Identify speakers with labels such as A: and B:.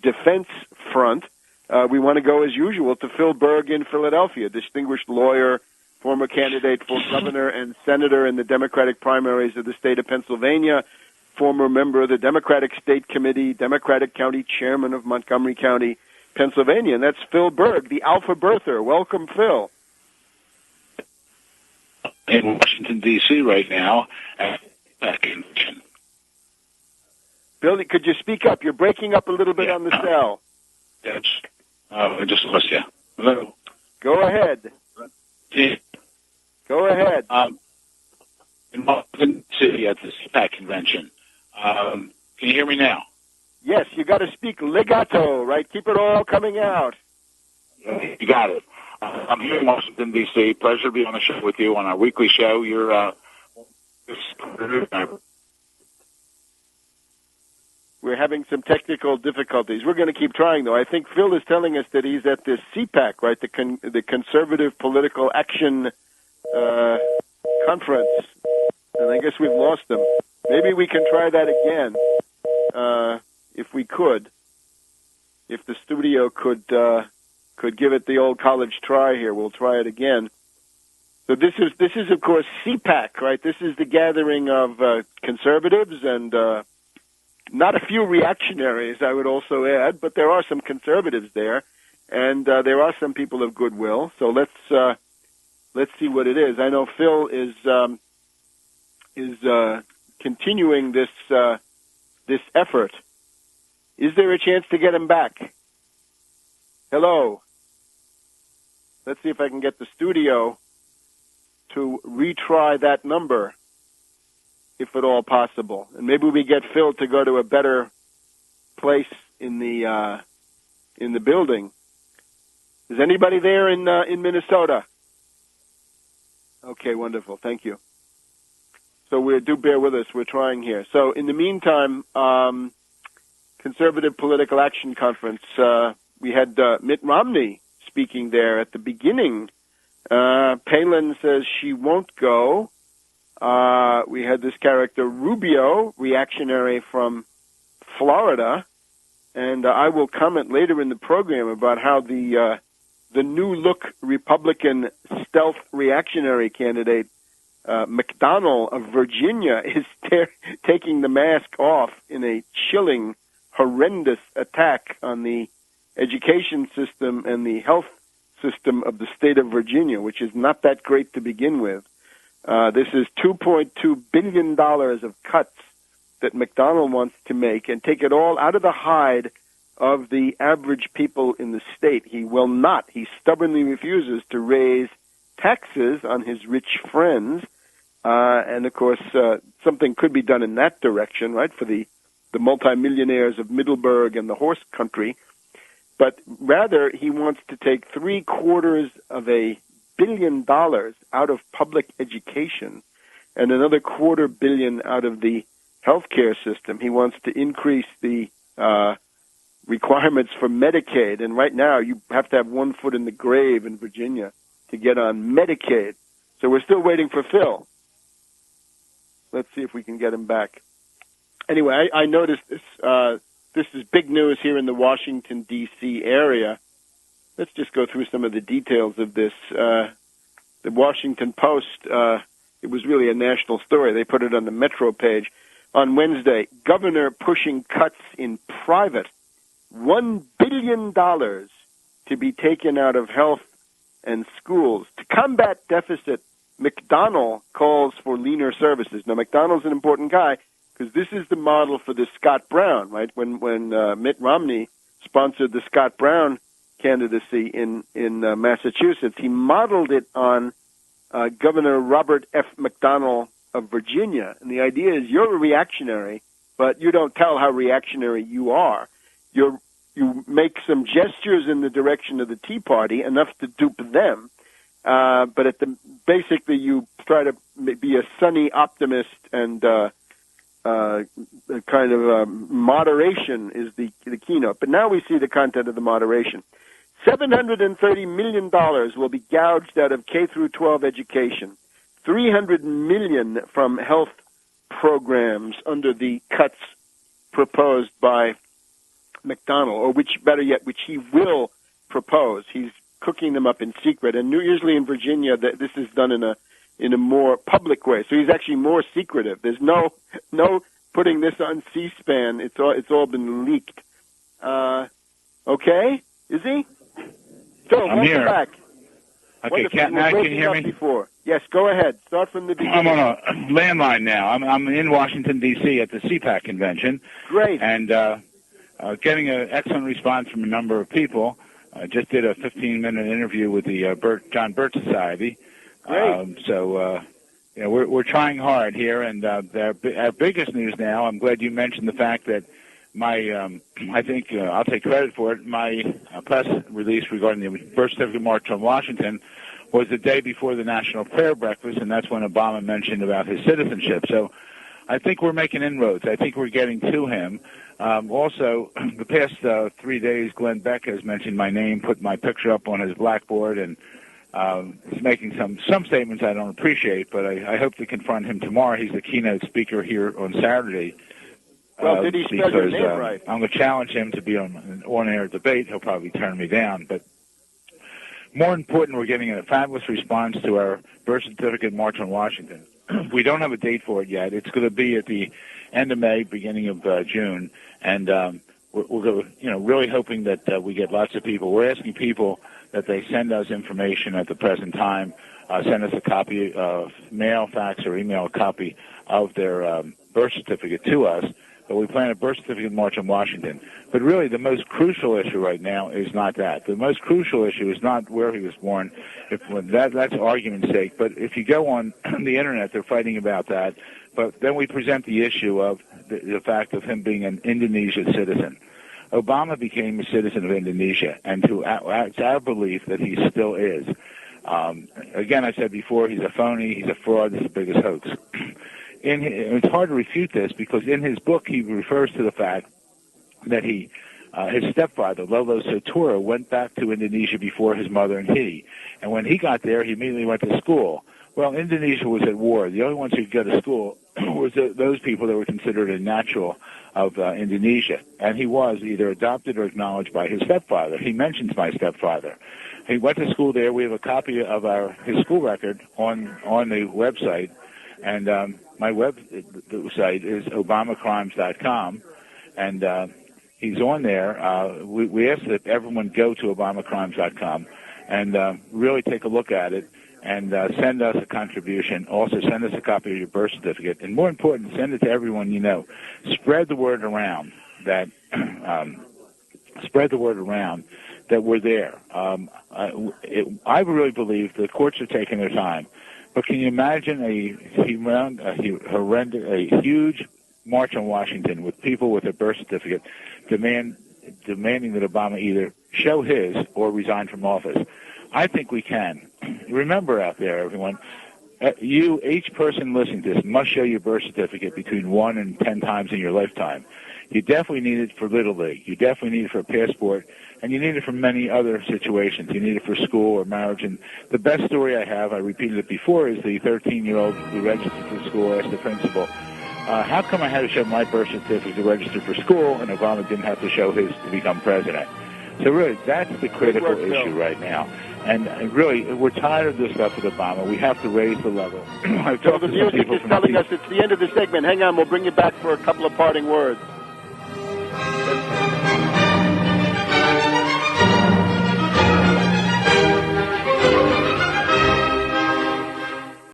A: defense front, we want to go, as usual, to Phil Berg in Philadelphia, distinguished lawyer, former candidate for governor and senator in the Democratic primaries of the state of Pennsylvania, former member of the Democratic State Committee, Democratic County Chairman of Montgomery County, Pennsylvania. And that's Phil Berg, the alpha birther. Welcome, Phil.
B: In Washington, D.C. right now at that convention.
A: Billy, could you speak up? You're breaking up a little bit on the cell.
B: Yes. I just lost you. Hello.
A: Go ahead.
B: Yeah.
A: Go ahead.
B: In Washington City at the CPAC convention. Can you hear me now?
A: Yes, you got to speak legato, right? Keep it all coming out.
B: You got it. I'm here in Washington, D.C. Pleasure to be on the show with you on our weekly show. You're
A: We're having some technical difficulties. We're going to keep trying, though. I think Phil is telling us that he's at this CPAC, right, the Conservative Political Action Conference. And I guess we've lost him. Maybe we can try that again, if we could. If the studio could give it the old college try here, we'll try it again. So this is of course CPAC, right? This is the gathering of conservatives and not a few reactionaries, I would also add, but there are some conservatives there, and there are some people of goodwill. So let's see what it is. I know Phil is continuing this effort. Is there a chance to get him back? Hello. Let's see if I can get the studio to retry that number, if at all possible. And maybe we get Phil to go to a better place in the building. Is anybody there in Minnesota? Okay, wonderful. Thank you. So do bear with us. We're trying here. So in the meantime, Conservative Political Action Conference, we had Mitt Romney speaking there at the beginning. Palin says she won't go. We had this character Rubio, reactionary from Florida, and I will comment later in the program about how the new look Republican stealth reactionary candidate McDonnell of Virginia is taking the mask off in a chilling, horrendous attack on the education system and the health system of the state of Virginia, which is not that great to begin with. This is $2.2 billion of cuts that McDonnell wants to make and take it all out of the hide of the average people in the state. He will not. He stubbornly refuses to raise taxes on his rich friends. And, of course, something could be done in that direction, right, for the multimillionaires of Middleburg and the horse country. But rather, he wants to take $750 million out of public education and another $250 million out of the healthcare system. He wants to increase the requirements for Medicaid. And right now, you have to have one foot in the grave in Virginia to get on Medicaid. So we're still waiting for Phil. Let's see if we can get him back. Anyway, I noticed this. This is big news here in the Washington, D.C. area. Let's just go through some of the details of this. The Washington Post, it was really a national story. They put it on the Metro page. On Wednesday, governor pushing cuts in private. $1 billion to be taken out of health and schools. To combat deficit, McDonnell calls for leaner services. Now, McDonnell's an important guy because this is the model for the Scott Brown, right? When Mitt Romney sponsored the Scott Brown candidacy in Massachusetts, he modeled it on Governor Robert F. McDonnell of Virginia. And the idea is you're a reactionary, but you don't tell how reactionary you are. You make some gestures in the direction of the Tea Party, enough to dupe them, but basically you try to be a sunny optimist, and kind of moderation is the keynote. But now we see the content of the moderation. $730 million will be gouged out of K through 12 education. $300 million from health programs under the cuts proposed by McDonnell, or which, better yet, which he will propose. He's cooking them up in secret, and usually in Virginia, this is done in a more public way. So he's actually more secretive. There's no putting this on C-SPAN. It's all been leaked. Okay, is he? So
C: I'm here.
A: Back.
C: Okay, now can you hear me?
A: Before. Yes, go ahead. Start from the beginning.
C: I'm on a landline now. I'm in Washington, D.C. at the CPAC convention.
A: Great.
C: And getting an excellent response from a number of people. I just did a 15-minute interview with the John Birch Society.
A: Great.
C: We're trying hard here, and our biggest news now, I'm glad you mentioned the fact that I think I'll take credit for it, my press release regarding the birth certificate march on Washington was the day before the National Prayer Breakfast, and that's when Obama mentioned about his citizenship. So I think we're making inroads. I think we're getting to him. Also, the past 3 days, Glenn Beck has mentioned my name, put my picture up on his blackboard, and he's making some statements I don't appreciate, but I hope to confront him tomorrow. He's the keynote speaker here on Saturday.
A: Well, did he spell your name right?
C: I'm going to challenge him to be on an on-air debate. He'll probably turn me down. But more important, we're getting a fabulous response to our birth certificate march on Washington. We don't have a date for it yet. It's going to be at the end of May, beginning of June, and we're really hoping that we get lots of people. We're asking people that they send us information at the present time, send us a copy of mail, fax, or email a copy of their birth certificate to us. But we plan a birth certificate march on Washington. But really, the most crucial issue right now is not that. The most crucial issue is not where he was born. That's argument's sake. But if you go on the Internet, they're fighting about that. But then we present the issue of the fact of him being an Indonesian citizen. Obama became a citizen of Indonesia, and it's our belief that he still is. Again, I said before, he's a phony, he's a fraud, he's the biggest hoax. It's hard to refute this because in his book he refers to the fact that his stepfather, Lolo Soetoro, went back to Indonesia before his mother and he. And when he got there, he immediately went to school. Well, Indonesia was at war. The only ones who could go to school was those people that were considered a natural of Indonesia. And he was either adopted or acknowledged by his stepfather. He mentions my stepfather. He went to school there. We have a copy of his school record on the website. And my website is obamacrimes.com, and he's on there. We ask that everyone go to obamacrimes.com and really take a look at it and send us a contribution. Also, send us a copy of your birth certificate. And more important, send it to everyone you know. Spread the word around that we're there. I really believe the courts are taking their time. But can you imagine a huge march on Washington with people with a birth certificate demanding that Obama either show his or resign from office? I think we can. Remember out there, everyone, each person listening to this must show your birth certificate between 1 and 10 times in your lifetime. You definitely need it for Little League. You definitely need it for a passport. And you need it for many other situations. You need it for school or marriage. And the best story I have, I repeated it before, is the 13-year-old who registered for school asked the principal, how come I had to show my birth certificate to register for school and Obama didn't have to show his to become president? So really, that's the critical issue right now. And really, we're tired of this stuff with Obama. We have to raise the level. I've talked to some people
A: telling us it's the end of the segment. Hang on, we'll bring you back for a couple of parting words.